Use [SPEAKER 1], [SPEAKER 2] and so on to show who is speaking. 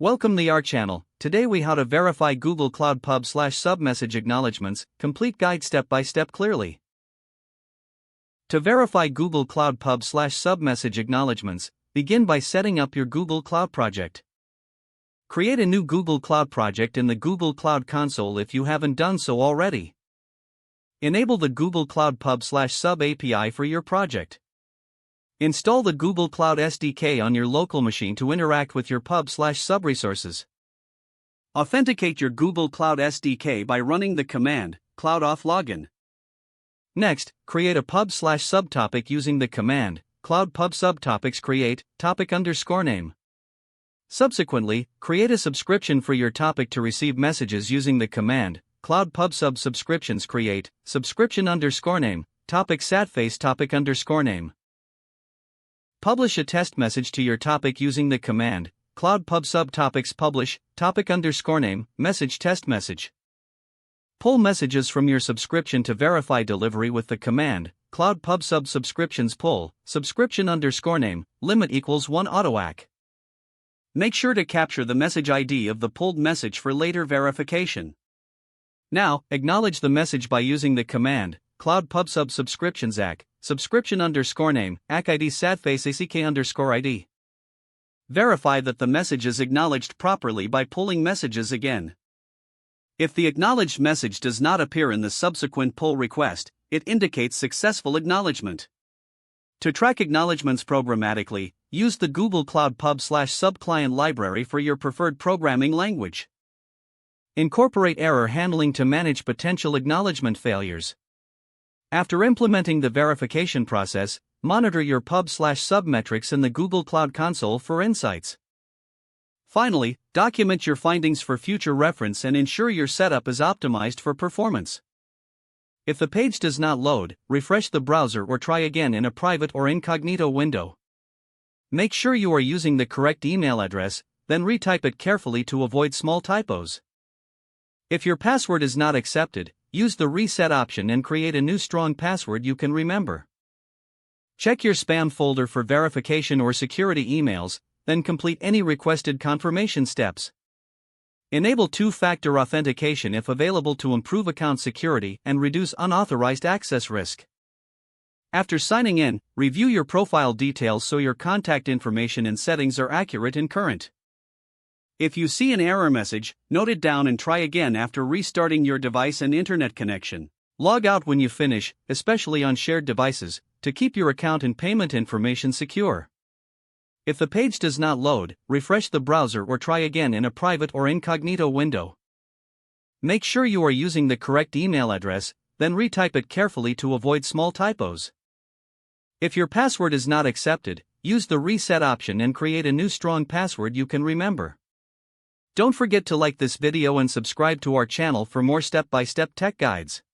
[SPEAKER 1] Welcome to our channel. Today we how to verify Google Cloud Pub/Sub message acknowledgements, complete guide step by step clearly. To verify Google Cloud Pub/Sub message acknowledgements, begin by setting up your Google Cloud project. Create a new Google Cloud project in the Google Cloud Console if you haven't done so already. Enable the Google Cloud Pub/Sub API for your project. Install the Google Cloud SDK on your local machine to interact with your Pub/Sub resources. Authenticate your Google Cloud SDK by running the command cloud-auth login. Next, create a Pub/Sub topic using the command cloud pub subtopics create topic_name. Subsequently, create a subscription for your topic to receive messages using the command cloud pub sub subscriptions create subscription_name topic satface topic_name. Publish a test message to your topic using the command cloud pub subtopics publish topic_name message test message. Pull messages from your subscription to verify delivery with the command cloud pub sub subscriptions pull subscription_name limit equals 1 autoack. Make sure to capture the message ID of the pulled message for later verification. Now, acknowledge the message by using the command cloud pub sub subscriptions ack subscription_name ack id satface ack_id. Verify that the message is acknowledged properly by pulling messages again. If the acknowledged message does not appear in the subsequent pull request, it indicates successful acknowledgement. To track acknowledgements programmatically, use the Google Cloud Pub/Sub client library for your preferred programming language. Incorporate error handling to manage potential acknowledgement failures. After implementing the verification process, monitor your Pub/Sub metrics in the Google Cloud Console for insights. Finally, document your findings for future reference and ensure your setup is optimized for performance. If the page does not load, refresh the browser or try again in a private or incognito window. Make sure you are using the correct email address, then retype it carefully to avoid small typos. If your password is not accepted, use the reset option and create a new strong password you can remember. Check your spam folder for verification or security emails, then complete any requested confirmation steps. Enable two-factor authentication if available to improve account security and reduce unauthorized access risk. After signing in, review your profile details so your contact information and settings are accurate and current. If you see an error message, note it down and try again after restarting your device and internet connection. Log out when you finish, especially on shared devices, to keep your account and payment information secure. If the page does not load, refresh the browser or try again in a private or incognito window. Make sure you are using the correct email address, then retype it carefully to avoid small typos. If your password is not accepted, use the reset option and create a new strong password you can remember. Don't forget to like this video and subscribe to our channel for more step-by-step tech guides.